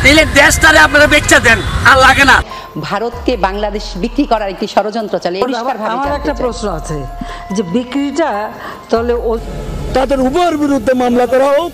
তাহলে দেশটারে আপনারা বেচে দেন, আর লাগে না। ভারতকে বাংলাদেশ বিক্রি করার একটি ষড়যন্ত্র চলে। আমার একটা প্রশ্ন আছে যে বিক্রিটা তাহলে তাদের উভয়ের বিরুদ্ধে মামলা করা হোক।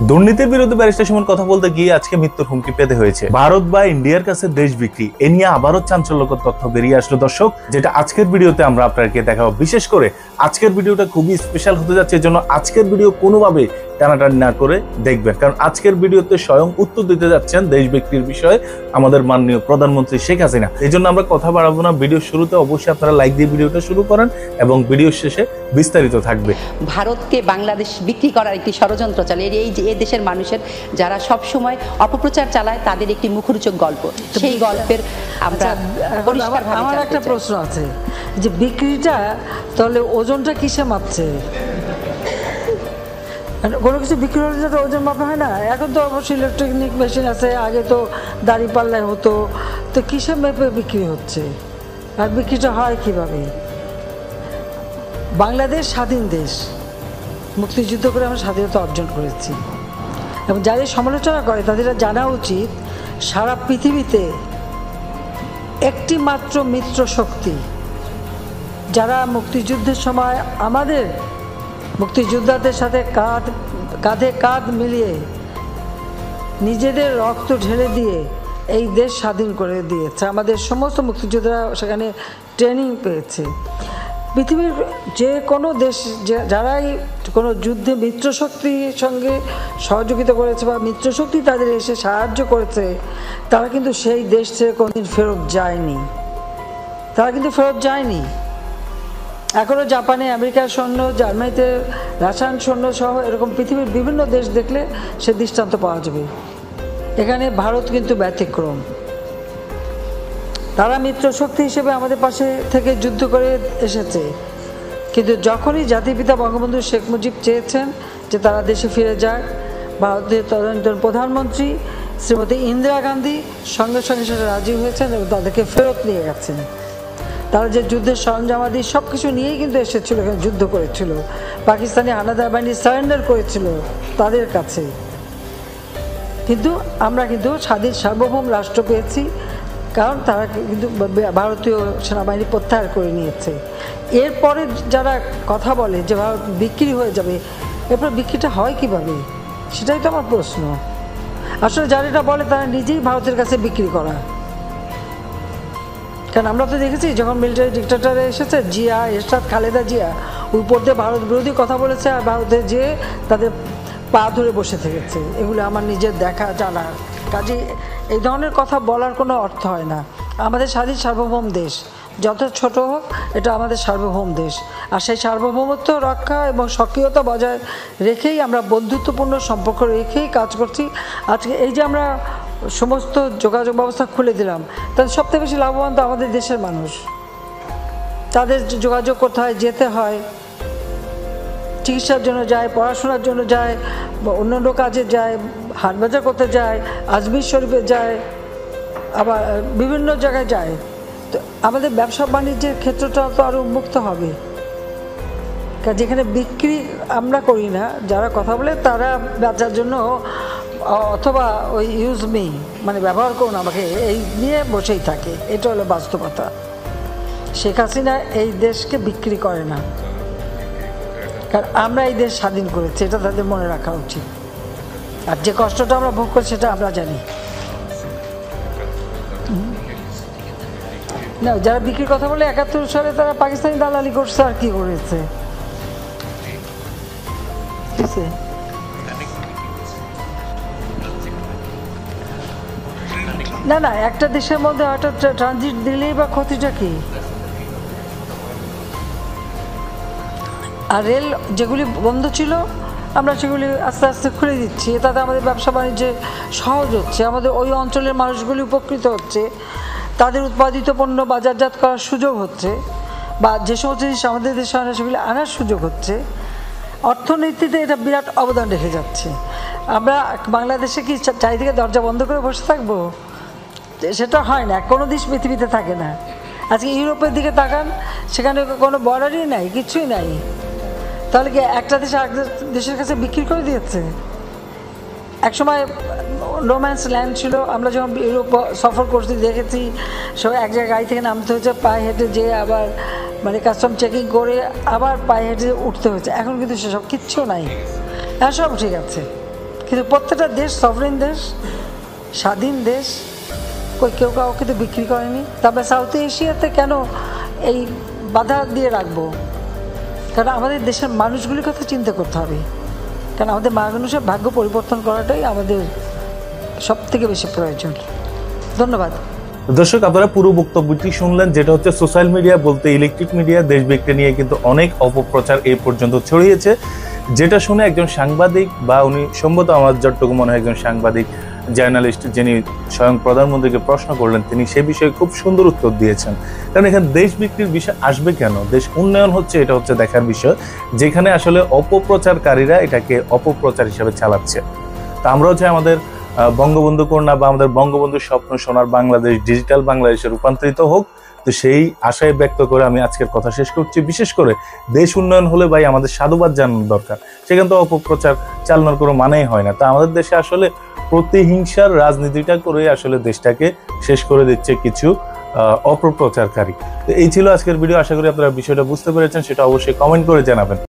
দুর্নীতির বিরুদ্ধে ব্যারিস্টার সুমন কথা বলতে গিয়ে আজকে মৃত্যুর হুমকি পেতে হয়েছে। ভারত বা ইন্ডিয়ার কাছে দেশ বিক্রি, এ নিয়ে আবারও চাঞ্চল্যকর তথ্য বেরিয়ে আসলো দর্শক, যেটা আজকের ভিডিওতে আমরা আপনাকে দেখাবো। বিশেষ করে আজকের ভিডিওটা খুবই স্পেশাল হতে যাচ্ছে, এর জন্য আজকের ভিডিও কোনোভাবে টানাটানি না করে দেখবেন, কারণ আজকের ভিডিওতে স্বয়ং উত্তর দিতে যাচ্ছেন দেশ বিক্রির বিষয়ে আমাদের মাননীয় প্রধানমন্ত্রী শেখ হাসিনা। এই জন্য আমরা কথা বাড়াবো না, ভিডিও শুরুতে অবশ্যই আপনারা লাইক দিয়ে ভিডিওটা শুরু করেন এবং ভিডিও শেষে বিস্তারিত থাকবে। ভারতকে বাংলাদেশ বিক্রি করার একটি ষড়যন্ত্র চলে। এই যে এই দেশের মানুষের যারা সব সময় অপপ্রচার চালায় তাদের একটি মুখরোচক গল্প, সেই গল্পের আমরা পরিষ্কারভাবে। আমার একটা প্রশ্ন আছে যে বিক্রিটা তাহলে ওজনটা কিসে মাপছে? কোনো কিছু বিক্রি হলে তো ওজন মাপা হয় না। এখন তো অবশ্যই ইলেকট্রনিক মেশিন আছে, আগে তো দাড়ি পাল্লায় হতো, তো কিসে মেপে বিক্রি হচ্ছে আর বিক্রিটা হয় কীভাবে? বাংলাদেশ স্বাধীন দেশ, মুক্তিযুদ্ধ করে আমরা স্বাধীনতা অর্জন করেছি এবং যাদের সমালোচনা করে তাদের জানা উচিত সারা পৃথিবীতে একটি মাত্র মিত্র শক্তি যারা মুক্তিযুদ্ধের সময় আমাদের মুক্তিযোদ্ধাদের সাথে কাঁধে কাঁধ মিলিয়ে নিজেদের রক্ত ঢেলে দিয়ে এই দেশ স্বাধীন করে দিয়েছে। আমাদের সমস্ত মুক্তিযোদ্ধারা সেখানে ট্রেনিং পেয়েছে। পৃথিবীর যে কোনো দেশ যারাই কোনো যুদ্ধে মিত্রশক্তির সঙ্গে সহযোগিতা করেছে বা মিত্রশক্তি তাদের এসে সাহায্য করেছে, তারা কিন্তু সেই দেশ থেকে কোনোদিন ফেরত যায়নি। এখনও জাপানে আমেরিকার সৈন্য, জার্মানিতে রাশিয়ান সৈন্য সহ এরকম পৃথিবীর বিভিন্ন দেশ দেখলে সে দৃষ্টান্ত পাওয়া যাবে। এখানে ভারত কিন্তু ব্যতিক্রম। তারা মিত্রশক্তি হিসেবে আমাদের পাশে থেকে যুদ্ধ করে এসেছে, কিন্তু যখনই জাতিপিতা বঙ্গবন্ধু শেখ মুজিব চেয়েছেন যে তারা দেশে ফিরে যাক, ভারতের তদানীন্তন প্রধানমন্ত্রী শ্রীমতী ইন্দিরা গান্ধী সঙ্গে সঙ্গে সেটা রাজি হয়েছেন এবং তাদেরকে ফেরত নিয়ে গেছেন। তারা যে যুদ্ধের সরঞ্জামাদি সব কিছু নিয়েই কিন্তু এসেছিল, এখানে যুদ্ধ করেছিল। পাকিস্তানি হানাদার বাহিনী সারেন্ডার করেছিল তাদের কাছে, কিন্তু আমরা কিন্তু স্বাধীন সার্বভৌম রাষ্ট্র পেয়েছি, কারণ তারা কিন্তু ভারতীয় সেনাবাহিনী প্রত্যাহার করে নিয়েছে। এরপরে যারা কথা বলে যে ভারত বিক্রি হয়ে যাবে, এরপর বিক্রিটা হয় কীভাবে, সেটাই তো আমার প্রশ্ন। আসলে যারা এটা বলে তারা নিজেই ভারতের কাছে বিক্রি করা। কারণ আমরা তো দেখেছি যখন মিলিটারি ডিক্টেটর এসেছে, জিয়া, এরশাদ, খালেদা জিয়া উপর দিয়ে ভারত বিরোধী কথা বলেছে আর ভারতে যেয়ে তাদের পা ধরে বসে থেকেছে। এগুলো আমার নিজের দেখা জানা। কাজে এই ধরনের কথা বলার কোনো অর্থ হয় না। আমাদের স্বাধীন সার্বভৌম দেশ, যত ছোট হোক, এটা আমাদের সার্বভৌম দেশ। আর সেই সার্বভৌমত্ব রক্ষা এবং সক্রিয়তা বজায় রেখেই আমরা বন্ধুত্বপূর্ণ সম্পর্ক রেখেই কাজ করছি। আজকে এই যে আমরা সমস্ত যোগাযোগ ব্যবস্থা খুলে দিলাম, তাদের সবথেকে বেশি লাভবান তো আমাদের দেশের মানুষ। তাদের যোগাযোগ করতে হয়, যেতে হয়, চিকিৎসার জন্য যায়, পড়াশোনার জন্য যায়, বা অন্যান্য কাজে যায়, হাট বাজার করতে যায়, আজমির শরীফে যায়, আবার বিভিন্ন জায়গায় যায়। তো আমাদের ব্যবসা বাণিজ্যের ক্ষেত্রটা তো আরও উন্মুক্ত হবে। যেখানে বিক্রি আমরা করি না, যারা কথা বলে তারা বেচার জন্য অথবা ওই ইউজ মি, মানে ব্যবহার করুন আমাকে, এই নিয়ে বসেই থাকে। এটা হলো বাস্তবতা। শেখ হাসিনা এই দেশকে বিক্রি করে না, কারণ আমরা এই দেশ স্বাধীন করেছি, এটা তাদের মনে রাখা উচিত। আর যে কষ্টটা আমরা ভোগ করছি সেটা আমরা জানি না। যারা বিক্রির কথা বলে ৭১ সালে তারা পাকিস্তানি দালালি করছে, আর কি করেছে? না না, একটা দেশের মধ্যে হয়তো ট্রানজিট দিলেই বা ক্ষতিটা কি? আর রেল যেগুলি বন্ধ ছিল আমরা সেগুলি আস্তে আস্তে খুলে দিচ্ছি, তাতে আমাদের ব্যবসা বাণিজ্যে সহজ হচ্ছে, আমাদের ওই অঞ্চলের মানুষগুলি উপকৃত হচ্ছে, তাদের উৎপাদিত পণ্য বাজারজাত করার সুযোগ হচ্ছে, বা যে সমস্ত জিনিস আমাদের দেশে আনা সেগুলি আনার সুযোগ হচ্ছে। অর্থনীতিতে এটা বিরাট অবদান রেখে যাচ্ছে। আমরা বাংলাদেশে কি চারিদিকে দরজা বন্ধ করে বসে থাকবো? সেটা হয় না, কোনো দেশ পৃথিবীতে থাকে না। আজকে ইউরোপের দিকে তাকান, সেখানে কোনো বর্ডারই নাই, কিছুই নাই। তাহলে কি একটা দেশ আরেক দেশের কাছে বিক্রি করে দিয়েছে? একসময় রোম্যান্স ল্যান্ড ছিল। আমরা যখন ইউরোপ সফর করতে দেখেছি সব এক জায়গায় গাড়ি থেকে নামতে হয়েছে, পায়ে হেঁটে যেয়ে আবার মানে কাস্টম চেকিং করে আবার পায়ে হেঁটে উঠতে হয়েছে। এখন কিন্তু সেসব কিচ্ছু নাই, হ্যাঁ সব ঠিক আছে, কিন্তু প্রত্যেকটা দেশ সভরেন দেশ, স্বাধীন দেশ, কেউ কাউকে তো বিক্রি করেনি। তারপরে সাউথ এশিয়াতে কেন এই বাধা দিয়ে রাখবো? কারণ আমাদের দেশের মানুষগুলির কথা চিন্তা করতে হবে, কারণ আমাদের মানুষের ভাগ্য পরিবর্তন করাটাই আমাদের সব থেকে বেশি প্রয়োজন। ধন্যবাদ। দর্শক, আপনারা পুরো বক্তব্যটি শুনলেন, যেটা হচ্ছে সোশ্যাল মিডিয়া বলতে ইলেকট্রিক মিডিয়া দেশ বিক্রি নিয়ে কিন্তু অনেক অপপ্রচার এই পর্যন্ত ছড়িয়েছে, যেটা শুনে একজন সাংবাদিক বা উনি সম্ভবত আমার যতটুকু মনে হয় একজন সাংবাদিক জার্নালিস্ট যিনি স্বয়ং প্রধানমন্ত্রীকে প্রশ্ন করলেন, তিনি সে বিষয়ে খুব সুন্দর উত্তর দিয়েছেন। কারণ এখানে দেশ বিক্রির বিষয় আসবে কেন, দেশ উন্নয়ন হচ্ছে, এটা হচ্ছে দেখার বিষয়, যেখানে আসলে অপপ্রচারকারীরা এটাকে অপপ্রচার হিসেবে চালাচ্ছে। তা আমরাও চাই আমাদের বঙ্গবন্ধু কন্যা বা আমাদের বঙ্গবন্ধুর স্বপ্ন সোনার বাংলাদেশ ডিজিটাল বাংলাদেশে রূপান্তরিত হোক। তো সেই আশায় ব্যক্ত করে আমি আজকের কথা শেষ করছি। বিশেষ করে দেশ উন্নয়ন হলে ভাই আমাদের সাধুবাদ জানানো দরকার, সেখানে তো অপপ্রচার চালানোর কোনো মানেই হয় না। তা আমাদের দেশে আসলে প্রতিহিংসার রাজনীতিটা করে আসলে দেশটাকে শেষ করে দিচ্ছে কিছু অপপ্রচারকারী। তো এই ছিল আজকের ভিডিও, আশা করি আপনারা বিষয়টা বুঝতে পেরেছেন, সেটা অবশ্যই কমেন্ট করে জানাবেন।